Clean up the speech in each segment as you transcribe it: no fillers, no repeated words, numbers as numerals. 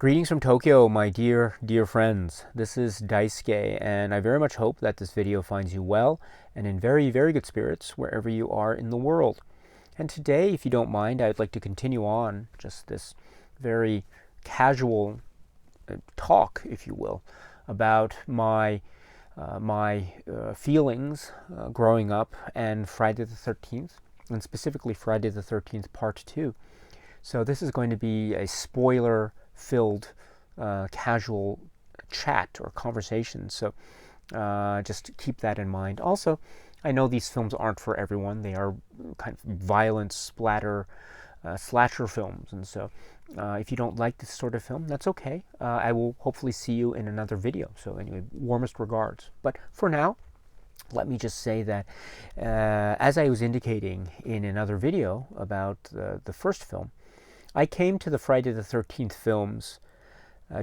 Greetings from Tokyo, my dear friends. This is Daisuke, and I very much hope that this video finds you well and in very good spirits wherever you are in the world. And today, if you don't mind, I'd like to continue on just this very casual talk, if you will, about my feelings growing up and Friday the 13th, and specifically Friday the 13th Part 2. So this is going to be a spoiler-filled casual chat or conversation, so just keep that in mind. Also, I know these films aren't for everyone. They are kind of violent splatter slasher films, and so if you don't like this sort of film, that's okay. I will hopefully see you in another video. So anyway, warmest regards. But for now, let me just say that as I was indicating in another video about the first film, I came to the Friday the 13th films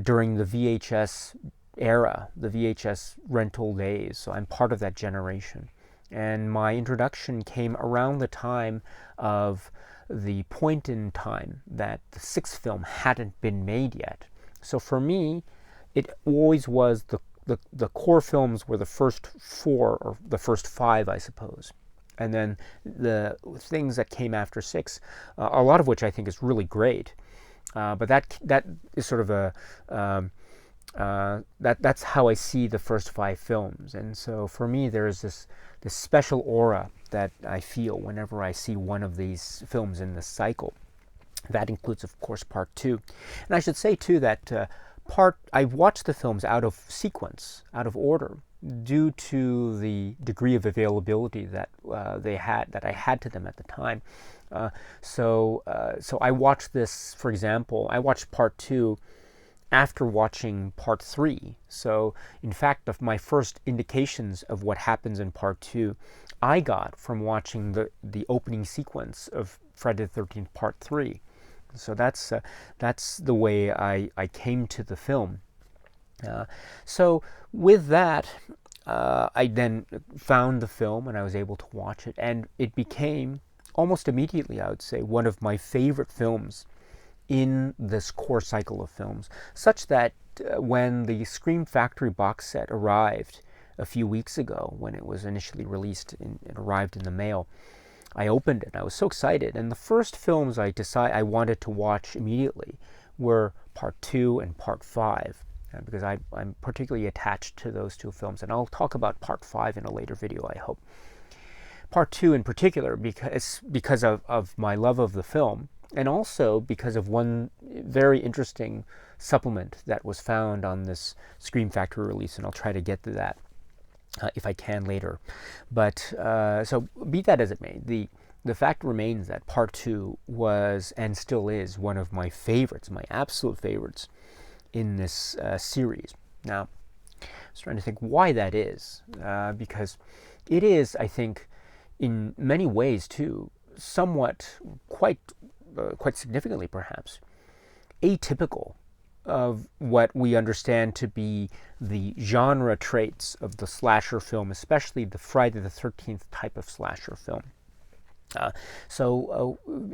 during the VHS era, the VHS rental days, so I'm part of that generation. And my introduction came around the time of the point in time that the sixth film hadn't been made yet. So for me, it always was the core films were the first four, or the first five, I suppose. And then the things that came after six, a lot of which I think is really great, but that is sort of a that's how I see the first five films. And so for me, there's this special aura that I feel whenever I see one of these films in this cycle. That includes, of course, Part 2. And I should say too that I watched the films out of sequence, out of order, due to the degree of availability that I had to them at the time. So I watched this, for example, I watched Part 2 after watching Part 3. So in fact, of my first indications of what happens in Part 2, I got from watching the opening sequence of Friday the 13th Part 3. So that's the way I came to the film. So with that, I then found the film and I was able to watch it, and it became almost immediately, I would say, one of my favorite films in this core cycle of films, such that when the Scream Factory box set arrived a few weeks ago, when it was initially released, it arrived in the mail, I opened it. I was so excited, and the first films I wanted to watch immediately were Part 2 and Part 5. Because I'm particularly attached to those two films, and I'll talk about Part 5 in a later video, I hope. Part 2 in particular, because of my love of the film, and also because of one very interesting supplement that was found on this Scream Factory release, and I'll try to get to that if I can later. But so be that as it may, the fact remains that Part 2 was and still is one of my favorites, my absolute favorites in this series. Now, I was trying to think why that is, because it is, I think, in many ways too, somewhat, quite significantly perhaps, atypical of what we understand to be the genre traits of the slasher film, especially the Friday the 13th type of slasher film.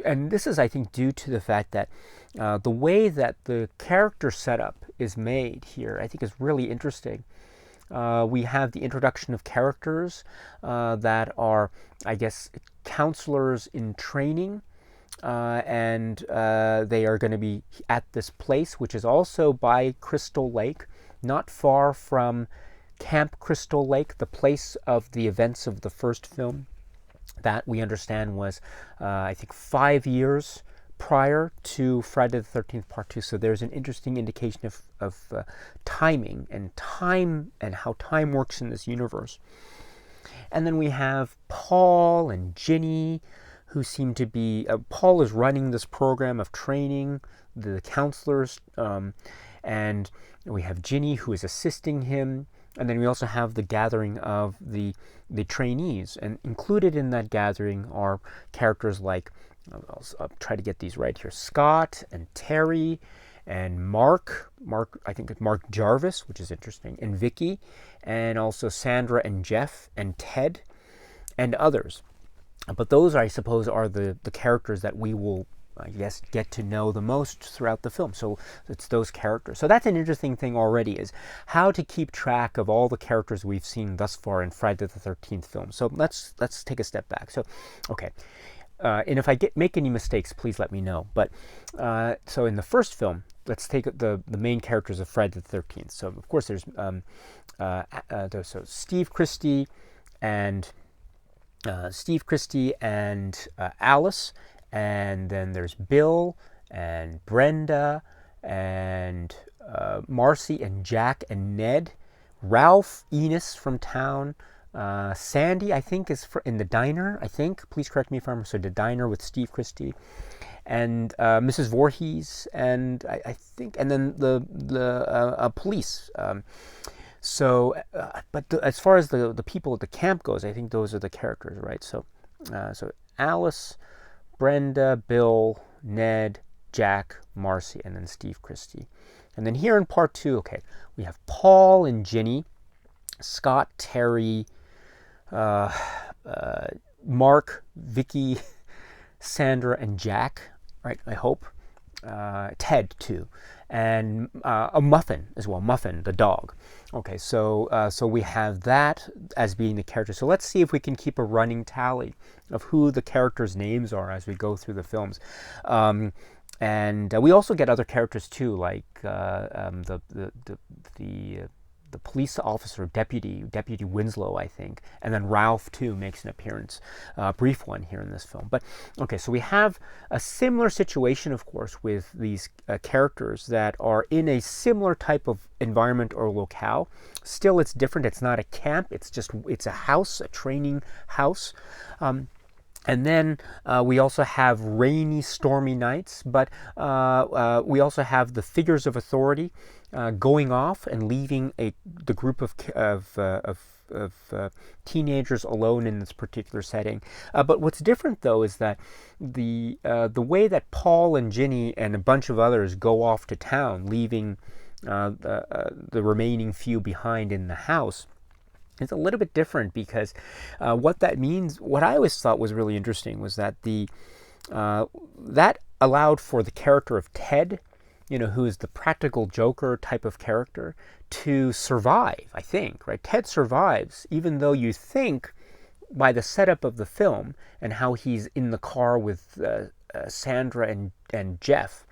And this is, I think, due to the fact that the way that the character setup is made here, I think, is really interesting. We have the introduction of characters that are, I guess, counselors in training, and they are going to be at this place, which is also by Crystal Lake, not far from Camp Crystal Lake, the place of the events of the first film. That we understand was, I think, 5 years prior to Friday the 13th Part 2. So there's an interesting indication of timing and how time works in this universe. And then we have Paul and Ginny, who seem to be... Paul is running this program of training the counselors, and we have Ginny, who is assisting him. And then we also have the gathering of the trainees, and included in that gathering are characters like, I'll try to get these right here, Scott and Terry and Mark, I think it's Mark Jarvis, which is interesting, and Vicky, and also Sandra and Jeff and Ted and others. But those, I suppose, are the characters that we will I guess, get to know the most throughout the film. So it's those characters. So that's an interesting thing already, is how to keep track of all the characters we've seen thus far in Friday the 13th film. So let's take a step back. So, okay. And if I make any mistakes, please let me know. But so in the first film, let's take the main characters of Friday the 13th. So of course there's Steve Christie and Alice, and then there's Bill and Brenda and Marcy and Jack and Ned, Ralph, Enos from town. Sandy, I think, is in the diner. I think. Please correct me if I'm wrong. So the diner with Steve Christie, and Mrs. Voorhees, and I think, and then the police. But as far as the people at the camp goes, I think those are the characters, right? So Alice, Brenda, Bill, Ned, Jack, Marcy, and then Steve Christie. And then here in part 2, okay, we have Paul and Ginny, Scott, Terry, Mark, Vicky, Sandra, and Jack, right? I hope. Ted too, and a Muffin as well. Muffin, the dog. Okay, so we have that as being the character. So let's see if we can keep a running tally of who the characters' names are as we go through the films. And we also get other characters too, like the police officer, Deputy Winslow, I think, and then Ralph too makes an appearance, a brief one here in this film. But okay, so we have a similar situation, of course, with these characters that are in a similar type of environment or locale. Still, it's different. It's not a camp. It's a house, a training house. And then we also have rainy, stormy nights, but we also have the figures of authority going off and leaving the group of teenagers alone in this particular setting. But what's different, though, is that the way that Paul and Ginny and a bunch of others go off to town, leaving the remaining few behind in the house, it's a little bit different, because what that means, what I always thought was really interesting, was that that allowed for the character of Ted, who is the practical joker type of character, to survive, I think, right? Ted survives, even though you think by the setup of the film and how he's in the car with Sandra and Jeff,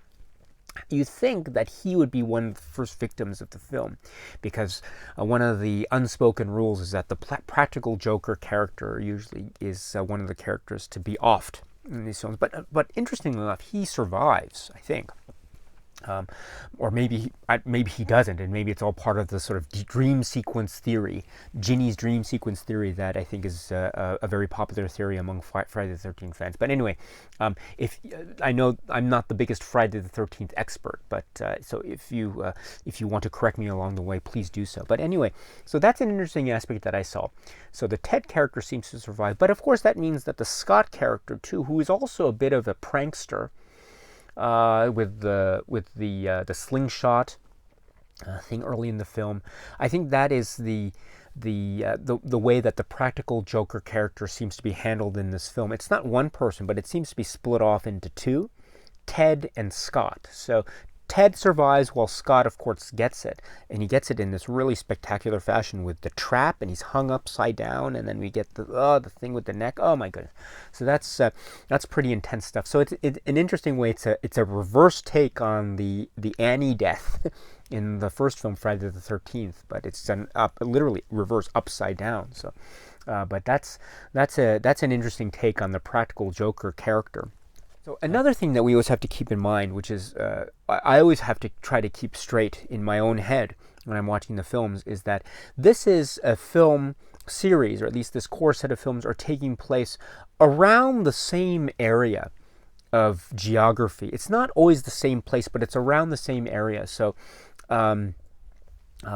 you think that he would be one of the first victims of the film, because one of the unspoken rules is that the practical joker character usually is one of the characters to be offed in these films. But interestingly enough, he survives, I think. Or maybe he doesn't, and maybe it's all part of the sort of dream sequence theory, Ginny's dream sequence theory, that I think is a very popular theory among Friday the 13th fans. But anyway, if I know I'm not the biggest Friday the 13th expert, but so if you want to correct me along the way, please do so. But anyway, so that's an interesting aspect that I saw. So the Ted character seems to survive, but of course that means that the Scott character too, who is also a bit of a prankster, with the slingshot thing early in the film. I think that is the way that the practical Joker character seems to be handled in this film. It's not one person, but it seems to be split off into two, Ted and Scott. So Ted survives while Scott, of course, gets it. And he gets it in this really spectacular fashion with the trap, and he's hung upside down, and then we get the thing with the neck. Oh my goodness. So that's pretty intense stuff. So it's an interesting way. It's a reverse take on the Annie death in the first film, Friday the 13th, but it's literally reverse upside down. So but that's an interesting take on the practical Joker character. So another thing that we always have to keep in mind, which is I always have to try to keep straight in my own head when I'm watching the films, is that this is a film series, or at least this core set of films are taking place around the same area of geography. It's not always the same place, but it's around the same area. So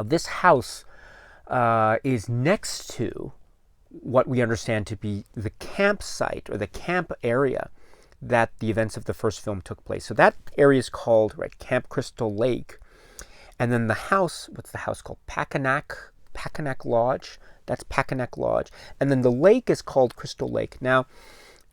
this house is next to what we understand to be the campsite, or the camp area that the events of the first film took place. So that area is called, right, Camp Crystal Lake. And then the house, what's the house called? Packanack Lodge. That's Packanack Lodge. And then the lake is called Crystal Lake. Now,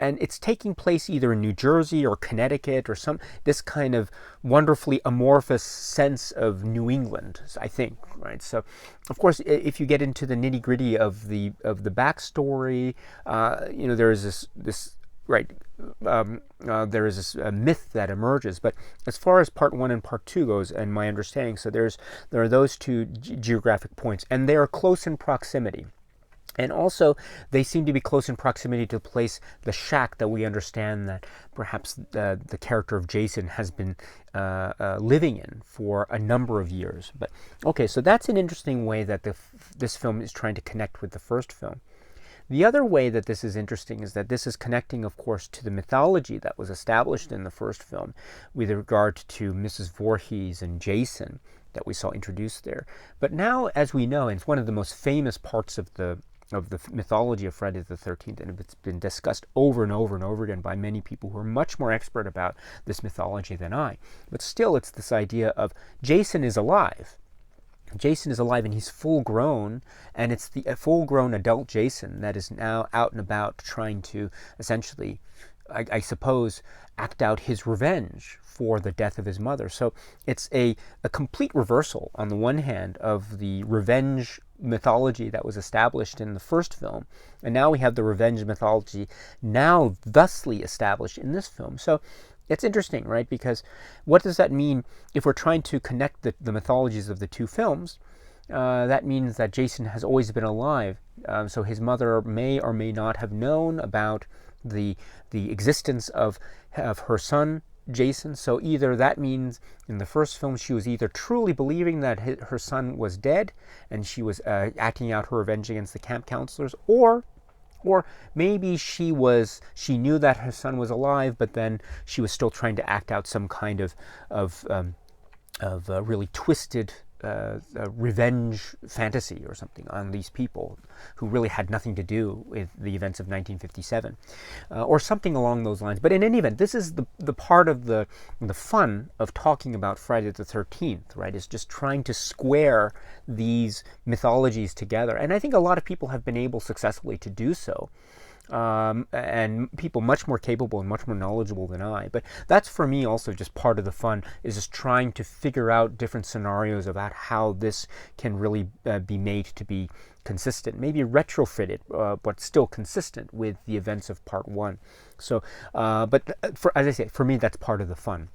and it's taking place either in New Jersey or Connecticut or this kind of wonderfully amorphous sense of New England, I think, right? So, of course, if you get into the nitty gritty of the backstory, there is this right. There is this myth that emerges, but as far as part 1 and part 2 goes, and my understanding, so there are those two geographic points, and they are close in proximity. And also, they seem to be close in proximity to the place, the shack that we understand that perhaps the character of Jason has been living in for a number of years. But okay, so that's an interesting way that this film is trying to connect with the first film. The other way that this is interesting is that this is connecting, of course, to the mythology that was established in the first film with regard to Mrs. Voorhees and Jason that we saw introduced there. But now, as we know, and it's one of the most famous parts of the mythology of Friday the 13th, and it's been discussed over and over and over again by many people who are much more expert about this mythology than I. But still, it's this idea of Jason is alive. Jason is alive and he's full grown, and it's the full grown adult Jason that is now out and about trying to essentially, I suppose, act out his revenge for the death of his mother. So it's a complete reversal, on the one hand, of the revenge mythology that was established in the first film, and now we have the revenge mythology now thusly established in this film. So it's interesting, right? Because what does that mean if we're trying to connect the mythologies of the two films? That means that Jason has always been alive, so his mother may or may not have known about the existence of her son Jason. So either that means in the first film she was either truly believing that her son was dead and she was acting out her revenge against the camp counselors, or maybe she knew that her son was alive, but then she was still trying to act out some kind of really twisted revenge fantasy or something on these people who really had nothing to do with the events of 1957, or something along those lines. But in any event, this is the part of the fun of talking about Friday the 13th, right? Is just trying to square these mythologies together. And I think a lot of people have been able successfully to do so. And people much more capable and much more knowledgeable than I. But that's, for me, also just part of the fun, is just trying to figure out different scenarios about how this can really be made to be consistent, maybe retrofitted, but still consistent with the events of part 1. So, as I say, for me, that's part of the fun.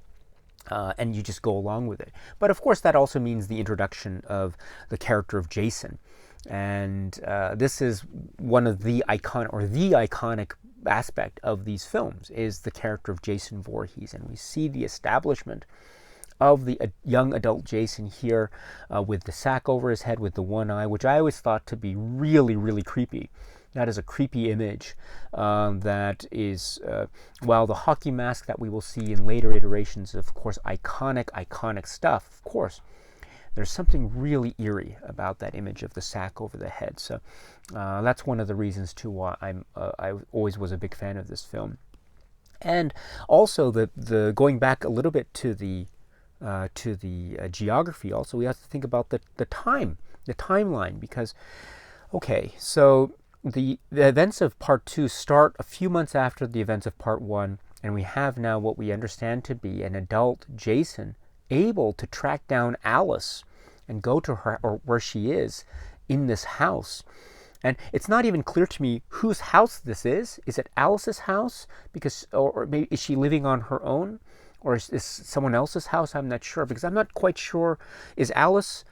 And you just go along with it. But of course, that also means the introduction of the character of Jason. And this is one of the iconic aspect of these films, is the character of Jason Voorhees. And we see the establishment of the young adult Jason here with the sack over his head, with the one eye, which I always thought to be really, really creepy. That is a creepy image that is, while the hockey mask that we will see in later iterations, of course, iconic stuff, of course. There's something really eerie about that image of the sack over the head. So that's one of the reasons, too, why I always was a big fan of this film. And also, the going back a little bit to the geography, also, we have to think about the timeline, because, okay, so the events of part 2 start a few months after the events of part 1, and we have now what we understand to be an adult Jason able to track down Alice and go to her, or where she is, in this house. And it's not even clear to me whose house this is. Is it Alice's house? Because, or maybe is she living on her own? Or is this someone else's house? I'm not sure, because I'm not quite sure. Is Alice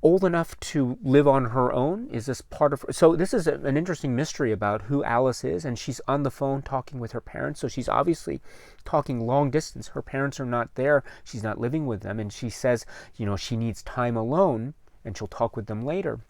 old enough to live on her own? Is this part of her? So this is an interesting mystery about who Alice is, and she's on the phone talking with her parents, so she's obviously talking long distance. Her parents are not there, she's not living with them, and she says, she needs time alone, and she'll talk with them later.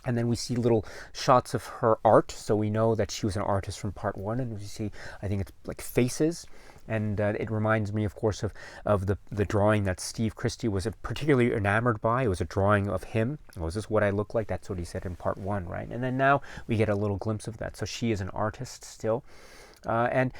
And then we see little shots of her art, so we know that she was an artist from part 1, and we see, I think it's like faces. And it reminds me, of course, of the drawing that Steve Christie was particularly enamored by. It was a drawing of him. Was this what I look like? That's what he said in part 1, right? And then now we get a little glimpse of that. So she is an artist still. And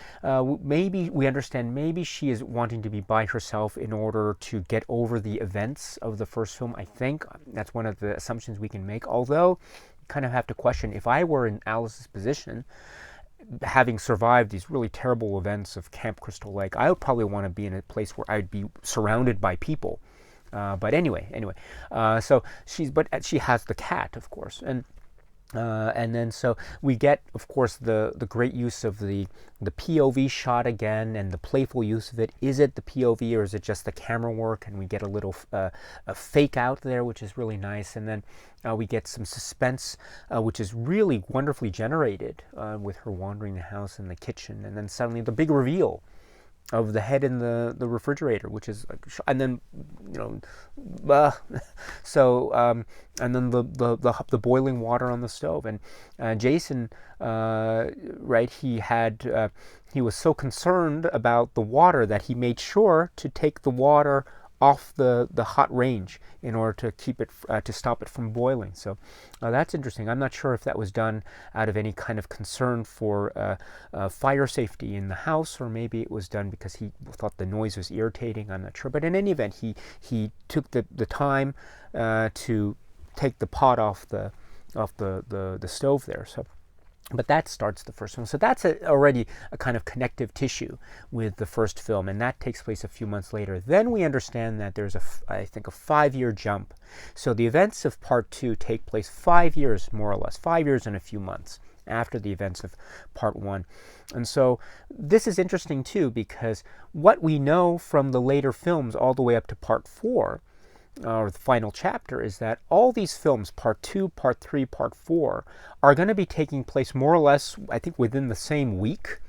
maybe we understand, maybe she is wanting to be by herself in order to get over the events of the first film. I think that's one of the assumptions we can make. Although, you kind of have to question, if I were in Alice's position, having survived these really terrible events of Camp Crystal Lake, I would probably want to be in a place where I'd be surrounded by people. But anyway, so she has the cat, of course, and then so we get, of course, the great use of the POV shot again, and the playful use of it. Is it the POV or is it just the camera work? And we get a little a fake out there, which is really nice. And then we get some suspense, which is really wonderfully generated with her wandering the house and the kitchen, and then suddenly the big reveal of the head in the refrigerator, which is like, and then so and then the boiling water on the stove, and Jason, right, he was so concerned about the water that he made sure to take the water off the hot range in order to keep it to stop it from boiling. So that's interesting. I'm not sure if that was done out of any kind of concern for fire safety in the house, or maybe it was done because he thought the noise was irritating. I'm not sure. But in any event, he took the time to take the pot off the stove there. So. But that starts the first film. So that's already a kind of connective tissue with the first film, and that takes place a few months later. Then we understand that there's I think a 5-year jump. So the events of part 2 take place 5 years, more or less, 5 years and a few months after the events of part 1. And so this is interesting too, because what we know from the later films all the way up to part 4, or the final chapter, is that all these films, part 2, part 3, part 4, are going to be taking place more or less, I think, within the same week.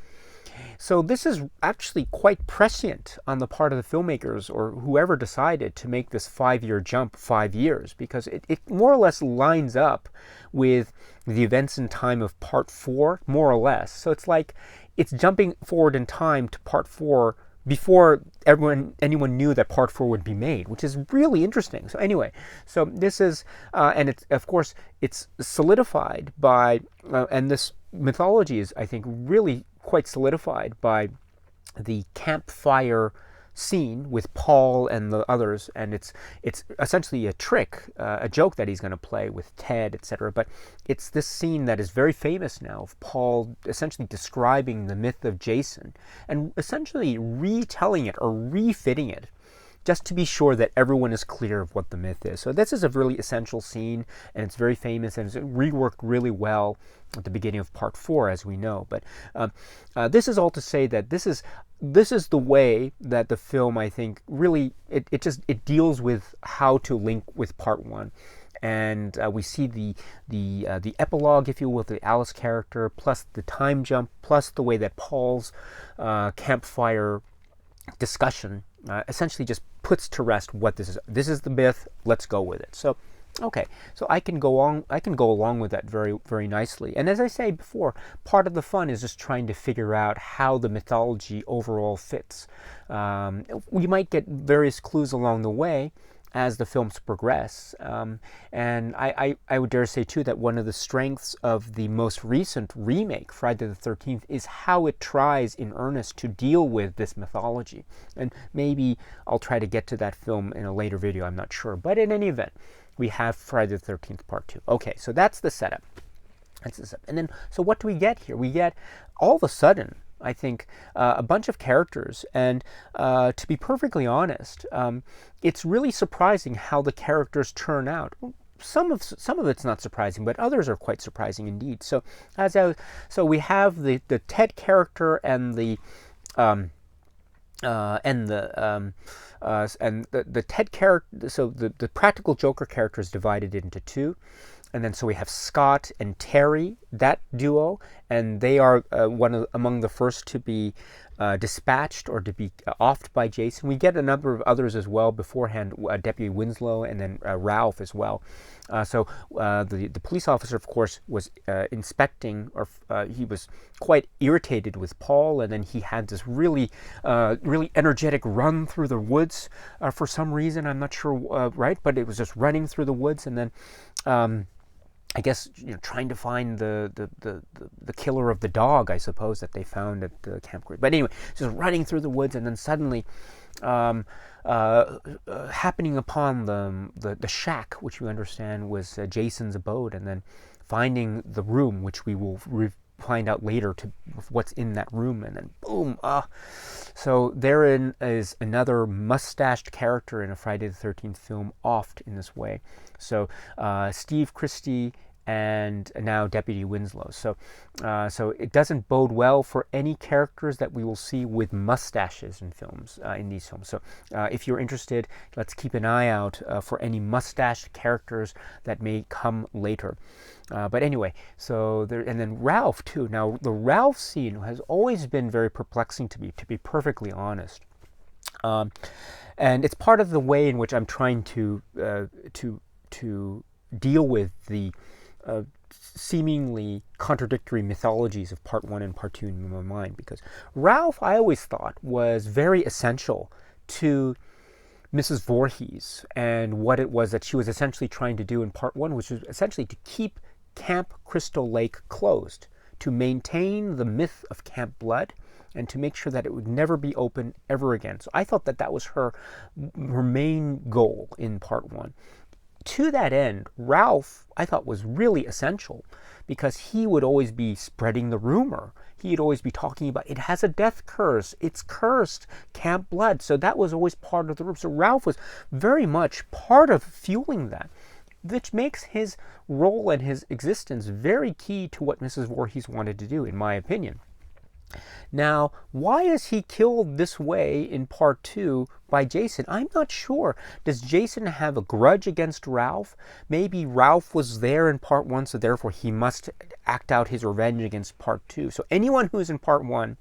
So this is actually quite prescient on the part of the filmmakers or whoever decided to make this 5-year jump 5 years, because it more or less lines up with the events in time of part 4, more or less. So it's like it's jumping forward in time to part 4 before anyone knew that part 4 would be made, which is really interesting. So anyway, so this is, and it's, of course, it's solidified by, and this mythology is, I think, really quite solidified by the campfire scene with Paul and the others, and it's essentially a trick, a joke that he's going to play with Ted, etc. But it's this scene that is very famous now of Paul essentially describing the myth of Jason and essentially retelling it or refitting it, just to be sure that everyone is clear of what the myth is. So this is a really essential scene, and it's very famous, and it's reworked really well at the beginning of part 4, as we know. But this is all to say that this is the way that the film, I think, really it deals with how to link with part 1. And we see the epilogue, if you will, with the Alice character, plus the time jump, plus the way that Paul's campfire discussion essentially just puts to rest what this is. This is the myth. Let's go with it. So, okay. So I can go along with that very, very nicely. And as I say before, part of the fun is just trying to figure out how the mythology overall fits. We might get various clues along the way as the films progress. And I would dare say, too, that one of the strengths of the most recent remake, Friday the 13th, is how it tries in earnest to deal with this mythology. And maybe I'll try to get to that film in a later video, I'm not sure. But in any event, we have Friday the 13th Part 2. Okay, so that's the setup. And then, so what do we get here? We get, all of a sudden, I think, a bunch of characters, and to be perfectly honest, it's really surprising how the characters turn out. Some of it's not surprising, but others are quite surprising indeed. So so we have the Ted character and the Ted character. So the practical Joker character is divided into two. And then so we have Scott and Terry, that duo, and they are among the first to be dispatched or to be offed by Jason. We get a number of others as well beforehand, Deputy Winslow and then Ralph as well. So the police officer, of course, was inspecting, or he was quite irritated with Paul, and then he had this really energetic run through the woods for some reason. I'm not sure, right? But it was just running through the woods, and then I guess, trying to find the killer of the dog, I suppose, that they found at the campground. But anyway, just running through the woods, and then suddenly happening upon the shack, which you understand was Jason's abode, and then finding the room, which we will find out later to what's in that room, and then boom, So therein is another mustached character in a Friday the 13th film, oft in this way. So Steve Christie and now Deputy Winslow. So it doesn't bode well for any characters that we will see with mustaches in films, in these films. So if you're interested, let's keep an eye out for any mustached characters that may come later. But anyway, so there, and then Ralph too. Now the Ralph scene has always been very perplexing to me, to be perfectly honest. And it's part of the way in which I'm trying to deal with the seemingly contradictory mythologies of part 1 and part 2 in my mind, because Ralph, I always thought, was very essential to Mrs. Voorhees and what it was that she was essentially trying to do in part 1, which was essentially to keep Camp Crystal Lake closed, to maintain the myth of Camp Blood, and to make sure that it would never be open ever again. So I thought that that was her main goal in part 1. To that end, Ralph, I thought, was really essential, because he would always be spreading the rumor. He'd always be talking about, it has a death curse, it's cursed, Camp Blood. So that was always part of the rumor. So Ralph was very much part of fueling that, which makes his role and his existence very key to what Mrs. Voorhees wanted to do, in my opinion. Now, why is he killed this way in part 2 by Jason? I'm not sure. Does Jason have a grudge against Ralph? Maybe Ralph was there in part 1, so therefore he must act out his revenge against part 2. So anyone who's in part 1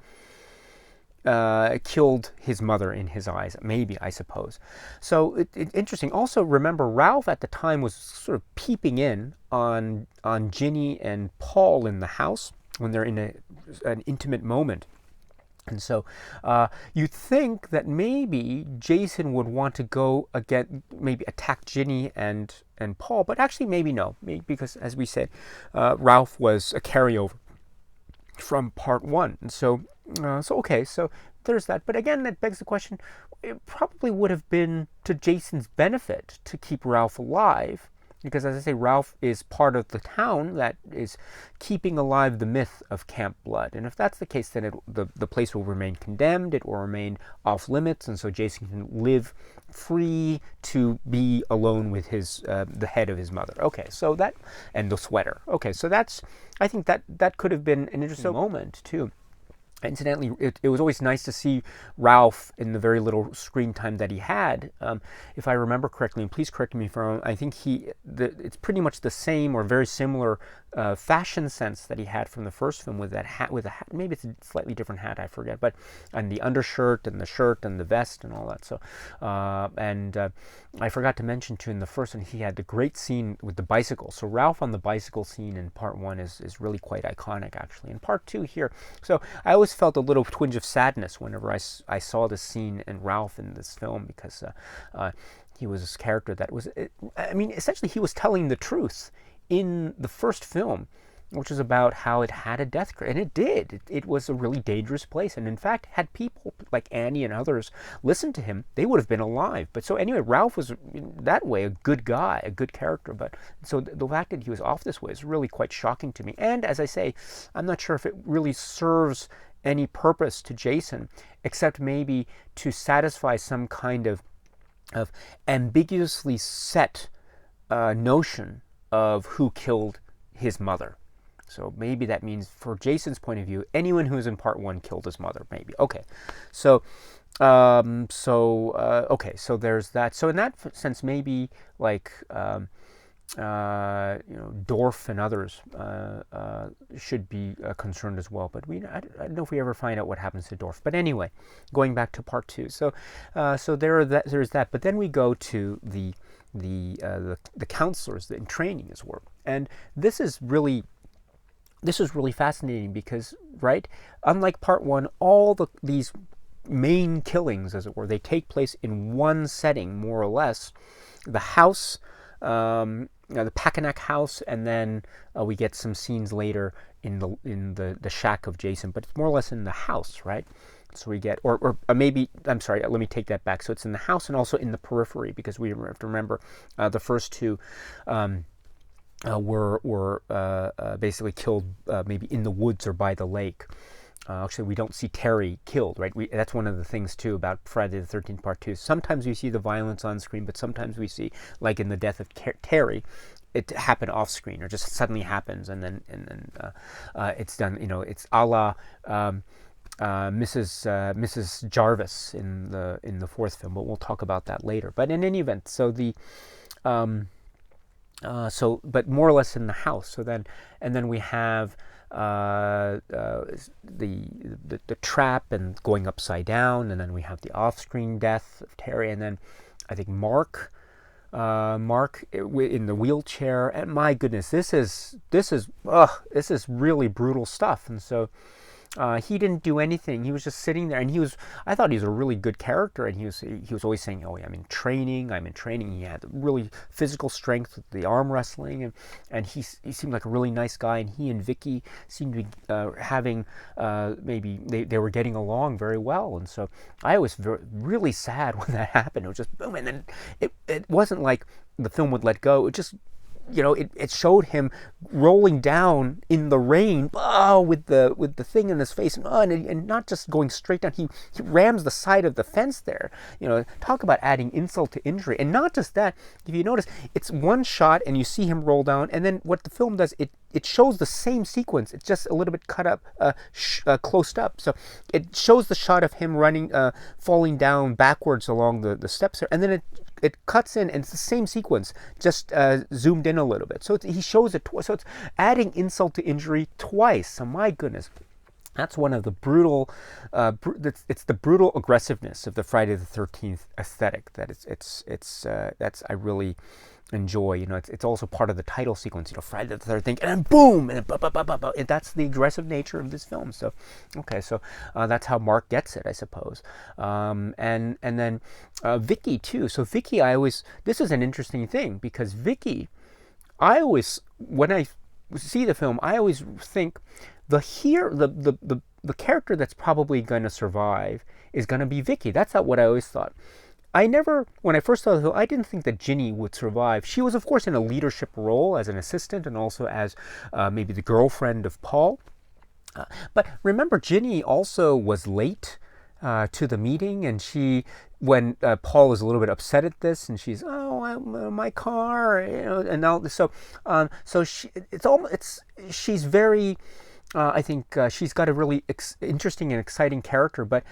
killed his mother in his eyes, maybe, I suppose. So interesting. Also, remember, Ralph at the time was sort of peeping in on Ginny and Paul in the house when they're in an intimate moment. And so you'd think that maybe Jason would want to go again, maybe attack Ginny and Paul, but actually maybe no, maybe because, as we said, Ralph was a carryover from part 1. And so okay, so there's that. But again, that begs the question, it probably would have been to Jason's benefit to keep Ralph alive, because, as I say, Ralph is part of the town that is keeping alive the myth of Camp Blood. And if that's the case, then the place will remain condemned, it will remain off limits, and so Jason can live free to be alone with his the head of his mother. Okay, so that, and the sweater. Okay, so that's, I think that could have been an interesting moment too. Incidentally, it was always nice to see Ralph in the very little screen time that he had. If I remember correctly, and please correct me if I'm wrong, I think it's pretty much the same or very similar fashion sense that he had from the first film, with that hat, maybe it's a slightly different hat, I forget, but, and the undershirt and the shirt and the vest and all that. So, I forgot to mention too, in the first one, he had the great scene with the bicycle. So Ralph on the bicycle scene in part 1 is really quite iconic, actually. In part 2 here, so I always felt a little twinge of sadness whenever I saw this scene and Ralph in this film, because he was this character that was, I mean, essentially he was telling the truth in the first film, which is about how it had a death curse, and it did. It was a really dangerous place, and in fact, had people like Annie and others listened to him, they would have been alive. But so anyway, Ralph was in that way a good guy, a good character. But so the fact that he was off this way is really quite shocking to me. And as I say, I'm not sure if it really serves any purpose to Jason, except maybe to satisfy some kind of ambiguously set notion of who killed his mother. So maybe that means, for Jason's point of view, anyone who was in part 1 killed his mother, maybe. Okay, so okay, so there's that. So in that sense, maybe like Dorf and others should be concerned as well. But I don't know if we ever find out what happens to Dorf. But anyway, going back to part 2. So there's that. But then we go to the counselors in training, as well. And this is really fascinating, because, right, unlike part 1, all these main killings, as it were, they take place in one setting, more or less. The house, the Packanack house, and then we get some scenes later in the shack of Jason, but it's more or less in the house, right? So we get, or maybe, I'm sorry, let me take that back. So it's in the house and also in the periphery, because we have to remember the first two were basically killed maybe in the woods or by the lake. Actually, we don't see Terry killed, right? That's one of the things, too, about Friday the 13th Part 2. Sometimes we see the violence on screen, but sometimes we see, like in the death of Terry, it happened off screen or just suddenly happens, and then it's done. It's a la Mrs. Jarvis in the fourth film, but we'll talk about that later. But in any event, so but more or less in the house. So then we have the trap and going upside down, and then we have the off-screen death of Terry, and then I think Mark in the wheelchair. And my goodness, this is really brutal stuff. And so he didn't do anything. He was just sitting there, and I thought he was a really good character, and he was always saying, "Oh, I'm in training. He had really physical strength with the arm wrestling, and he seemed like a really nice guy. And he and Vicky seemed to be having maybe they were getting along very well. And so I was really sad when that happened. It was just boom, and then it wasn't like the film would let go. It just it showed him rolling down in the rain, with the thing in his face, and not just going straight down. He rams the side of the fence there. Talk about adding insult to injury. And not just that, if you notice, it's one shot and you see him roll down, and then what the film does, it shows the same sequence. It's just a little bit cut up, closed up. So it shows the shot of him running, falling down backwards along the steps there, and then it cuts in, and it's the same sequence, just zoomed in a little bit. So he shows it twice. So it's adding insult to injury twice. So my goodness, that's one of the brutal. It's the brutal aggressiveness of the Friday the 13th aesthetic that that's I really enjoy. It's also part of the title sequence. Friday the 13th, and then boom, and then and that's the aggressive nature of this film. So, okay, so that's how Mark gets it, I suppose. And then Vicky too. So Vicky, this is an interesting thing, because Vicky, when I see the film, I always think the character that's probably going to survive is going to be Vicky. That's not what I always thought. When I first saw the film, I didn't think that Ginny would survive. She was, of course, in a leadership role as an assistant and also as maybe the girlfriend of Paul. But remember, Ginny also was late to the meeting, and when Paul is a little bit upset at this, and she's, my car, and now so she's very. I think she's got a really interesting and exciting character, but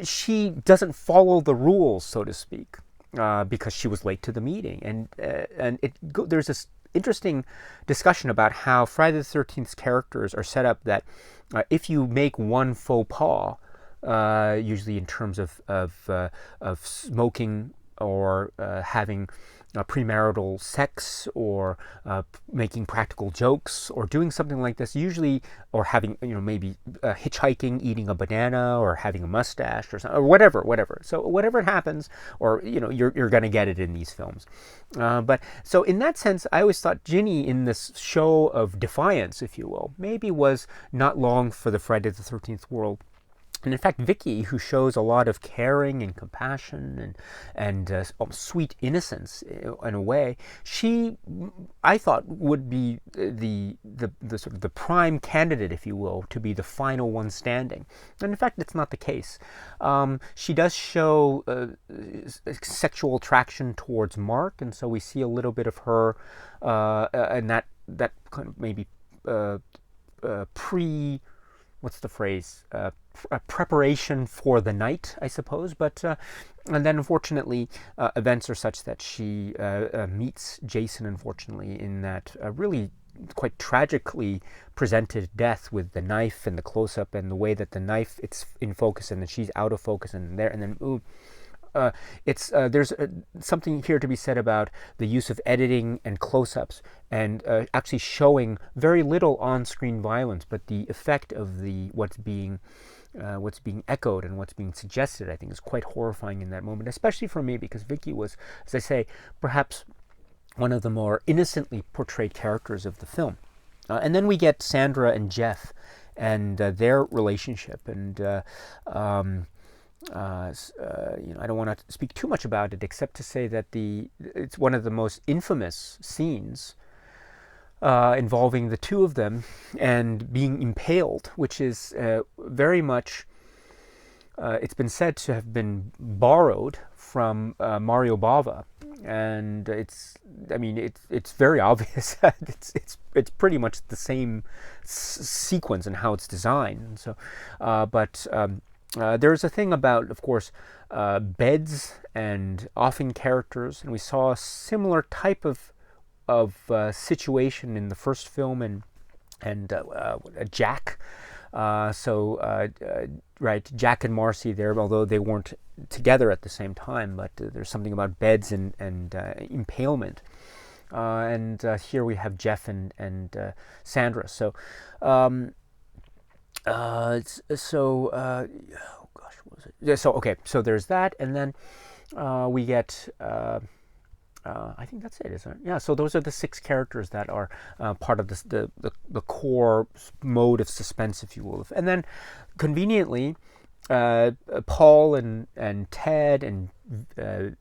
she doesn't follow the rules, so to speak, because she was late to the meeting. And there's this interesting discussion about how Friday the 13th's characters are set up that if you make one faux pas, usually in terms of smoking or having premarital sex or making practical jokes or doing something like this, usually, or having maybe hitchhiking, eating a banana, or having a mustache, or something, or whatever. So whatever happens, or you're going to get it in these films. But so in that sense, I always thought Ginny, in this show of defiance, if you will, maybe was not long for the Friday the 13th world. And in fact, Vicky, who shows a lot of caring and compassion and sweet innocence in a way, I thought, would be the sort of the prime candidate, if you will, to be the final one standing. And in fact, it's not the case. She does show sexual attraction towards Mark, and so we see a little bit of her and that kind of maybe what's the phrase? Preparation for the night, I suppose. But and then, unfortunately, events are such that she meets Jason, unfortunately, in that really quite tragically presented death with the knife and the close-up and the way that the knife, it's in focus and then she's out of focus and there, and then ooh. There's something here to be said about the use of editing and close-ups and actually showing very little on-screen violence, but the effect of what's being echoed and what's being suggested, I think, is quite horrifying in that moment, especially for me, because Vicky was, as I say, perhaps one of the more innocently portrayed characters of the film. And then we get Sandra and Jeff and their relationship, and I don't want to speak too much about it, except to say that it's one of the most infamous scenes involving the two of them and being impaled, which is very much, it's been said to have been borrowed from Mario Bava, and it's very obvious that it's pretty much the same sequence in how it's designed. And so, but there's a thing about, of course, beds and offing characters, and we saw a similar type of situation in the first film, and Jack. Right, Jack and Marcy there, although they weren't together at the same time, but there's something about beds and impalement. And here we have Jeff and Sandra. So, oh gosh, what was it? Yeah, so okay, so there's that, and then we get. I think that's it, isn't it? Yeah. So those are the 6 characters that are part of this, the core mode of suspense, if you will. And then, conveniently, Paul and Ted and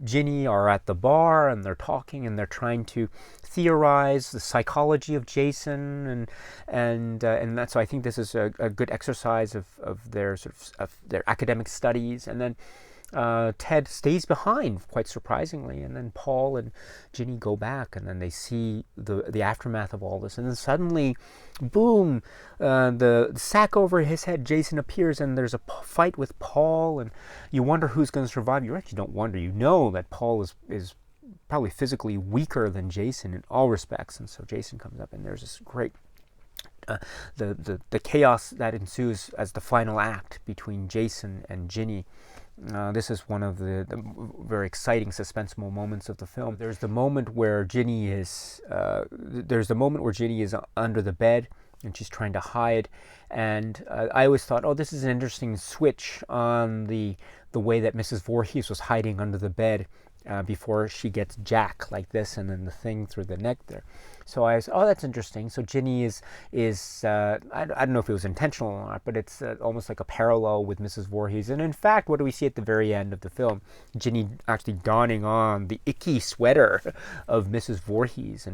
Ginny are at the bar, and they're talking, and they're trying to theorize the psychology of Jason, and that. So I think this is a good exercise of their of their academic studies, and then. Ted stays behind, quite surprisingly, and then Paul and Ginny go back, and then they see the aftermath of all this, and then suddenly, boom, the sack over his head, Jason appears, and there's a fight with Paul, and you wonder who's going to survive. You actually don't wonder. You know that Paul is probably physically weaker than Jason in all respects, and so Jason comes up, and there's this great the chaos that ensues as the final act between Jason and Ginny. This is one of the very exciting, suspenseful moments of the film. There's the moment where Ginny is under the bed, and she's trying to hide. And I always thought, oh, this is an interesting switch on the way that Mrs. Voorhees was hiding under the bed before she gets Jack like this, and then the thing through the neck there. So I was, oh, that's interesting. So Ginny is I don't know if it was intentional or not, but it's almost like a parallel with Mrs. Voorhees. And in fact, what do we see at the very end of the film? Ginny actually donning on the icky sweater of Mrs. Voorhees,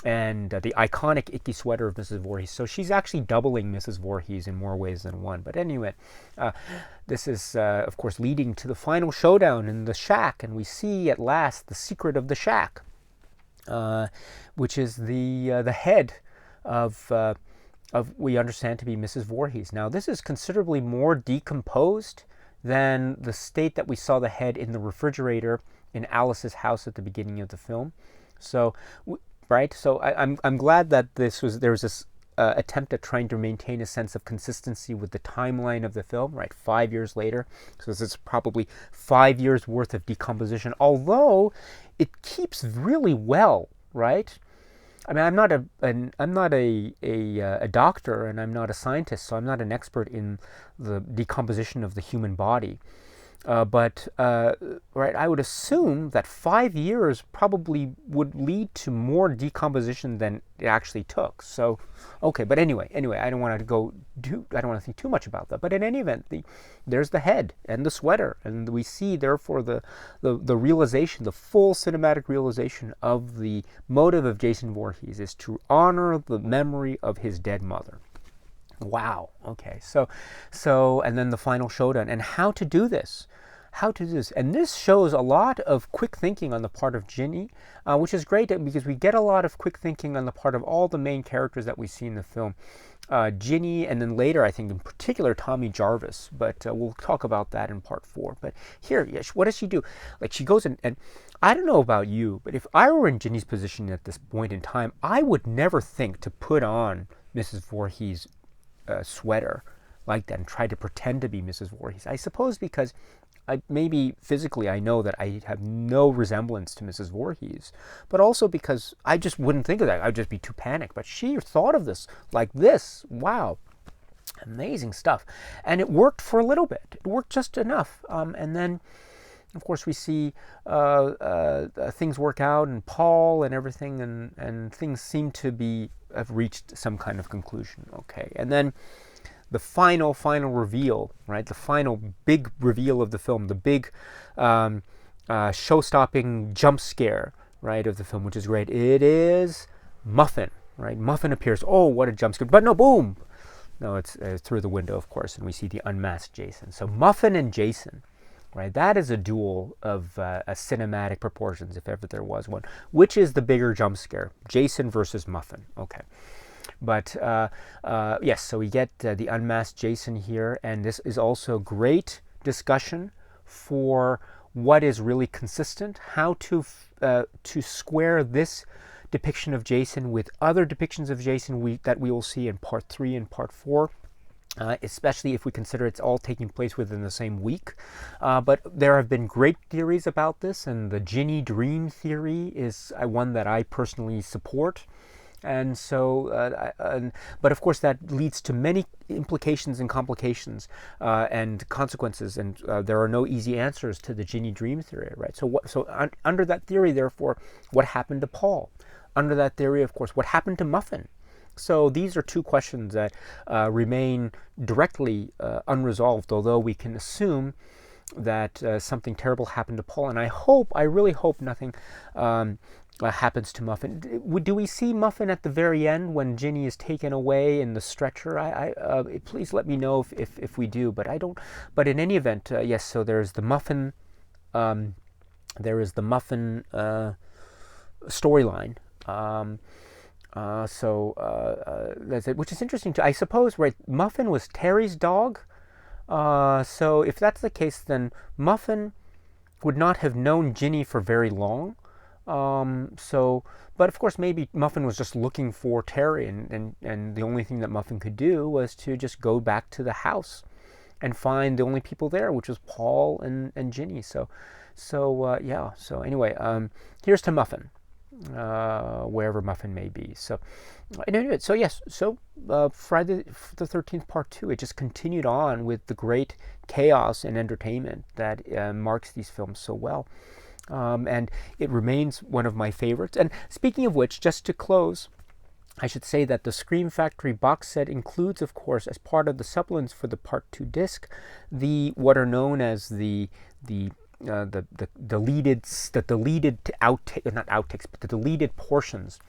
and the iconic icky sweater of Mrs. Voorhees. So she's actually doubling Mrs. Voorhees in more ways than one. But anyway, this is, of course, leading to the final showdown in the shack, and we see at last the secret of the shack. Which is the head of we understand to be Mrs. Voorhees. Now, this is considerably more decomposed than the state that we saw the head in the refrigerator in Alice's house at the beginning of the film. So, right. So I'm glad that there was this attempt at trying to maintain a sense of consistency with the timeline of the film. Right, 5 years later. So this is probably 5 years worth of decomposition. Although it keeps really well, right? I mean, I'm not a doctor, and I'm not a scientist, so I'm not an expert in the decomposition of the human body. But I would assume that 5 years probably would lead to more decomposition than it actually took. So, okay, but anyway, I don't want to think too much about that. But in any event, there's the head and the sweater, and we see therefore the realization, the full cinematic realization of the motive of Jason Voorhees is to honor the memory of his dead mother. Wow. Okay. So, and then the final showdown, and how to do this. And this shows a lot of quick thinking on the part of Ginny, which is great because we get a lot of quick thinking on the part of all the main characters that we see in the film. Ginny, and then later, I think in particular, Tommy Jarvis, but we'll talk about that in part 4. But here, what does she do? Like, she goes and I don't know about you, but if I were in Ginny's position at this point in time, I would never think to put on Mrs. Voorhees' sweater like that and try to pretend to be Mrs. Voorhees. I suppose because maybe physically I know that I have no resemblance to Mrs. Voorhees, but also because I just wouldn't think of that. I'd just be too panicked. But she thought of this like this. Wow. Amazing stuff. And it worked for a little bit. It worked just enough. And then, of course, we see things work out, and Paul and everything, and things seem to have reached some kind of conclusion. Okay. And then the final reveal, right? The final big reveal of the film, the big show-stopping jump scare, right, of the film, which is great. It is Muffin, right? Muffin appears. Oh, what a jump scare! But no, boom! No, it's through the window, of course, and we see the unmasked Jason. So Muffin and Jason, right? That is a duel of a cinematic proportions, if ever there was one. Which is the bigger jump scare, Jason versus Muffin? Okay. But yes, so we get the unmasked Jason here, and this is also great discussion for what is really consistent, how to square this depiction of Jason with other depictions of Jason that we will see in part 3 and part 4. Especially if we consider it's all taking place within the same week. But there have been great theories about this, and the Ginny dream theory is one that I personally support. And so, but of course that leads to many implications and complications and consequences, and there are no easy answers to the Ginny dream theory, right? So under that theory, therefore, what happened to Paul? Under that theory, of course, what happened to Muffin? So these are two questions that remain directly unresolved, although we can assume that something terrible happened to Paul. And I really hope nothing happens to Muffin. Do we see Muffin at the very end when Ginny is taken away in the stretcher? Please let me know if we do, but I don't. But in any event, yes. So there's the Muffin. There is the Muffin storyline. That's it, which is interesting too. I suppose, right? Muffin was Terry's dog. So if that's the case, then Muffin would not have known Ginny for very long. But of course, maybe Muffin was just looking for Terry, and the only thing that Muffin could do was to just go back to the house and find the only people there, which was Paul and Ginny. So yeah. So anyway, here's to Muffin. Wherever Muffin may be. So anyway, so yes, so Friday the 13th part 2, it just continued on with the great chaos and entertainment that marks these films so well, and it remains one of my favorites. And speaking of which, just to close, I should say that the Scream Factory box set includes, of course, as part of the supplements for the part 2 disc, what are known as the deleted portions,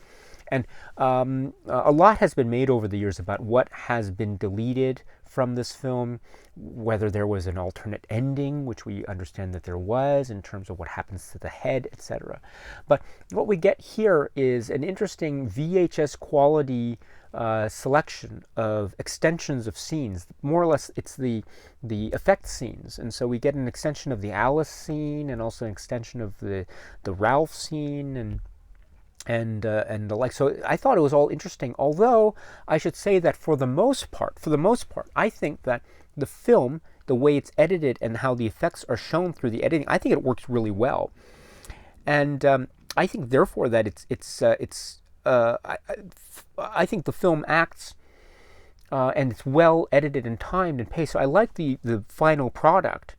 and a lot has been made over the years about what has been deleted from this film, whether there was an alternate ending, which we understand that there was in terms of what happens to the head, etc. But what we get here is an interesting VHS quality selection of extensions of scenes. More or less, it's the effect scenes, and so we get an extension of the Alice scene, and also an extension of the Ralph scene, and the like. So I thought it was all interesting. Although I should say that for the most part, I think that the film, the way it's edited and how the effects are shown through the editing, I think it works really well, and I think therefore that I think the film acts and it's well edited and timed and paced. So I like the final product.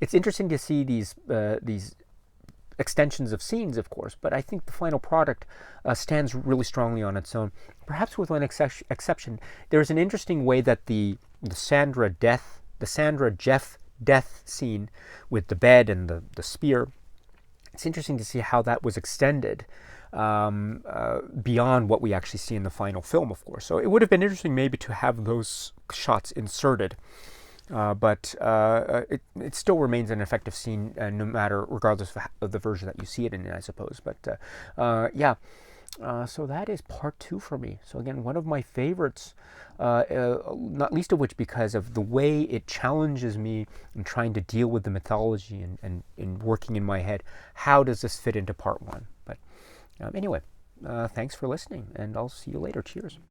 It's interesting to see these extensions of scenes, of course, but I think the final product stands really strongly on its own. Perhaps with one exception, there's an interesting way that the Sandra Jeff death scene with the bed and the spear. It's interesting to see how that was extended beyond what we actually see in the final film, of course. So it would have been interesting maybe to have those shots inserted, but it still remains an effective scene, regardless of the version that you see it in, I suppose. But yeah, so that is part 2 for me. So again, one of my favorites, not least of which because of the way it challenges me in trying to deal with the mythology and in working in my head. How does this fit into part 1? But anyway, thanks for listening, and I'll see you later. Cheers.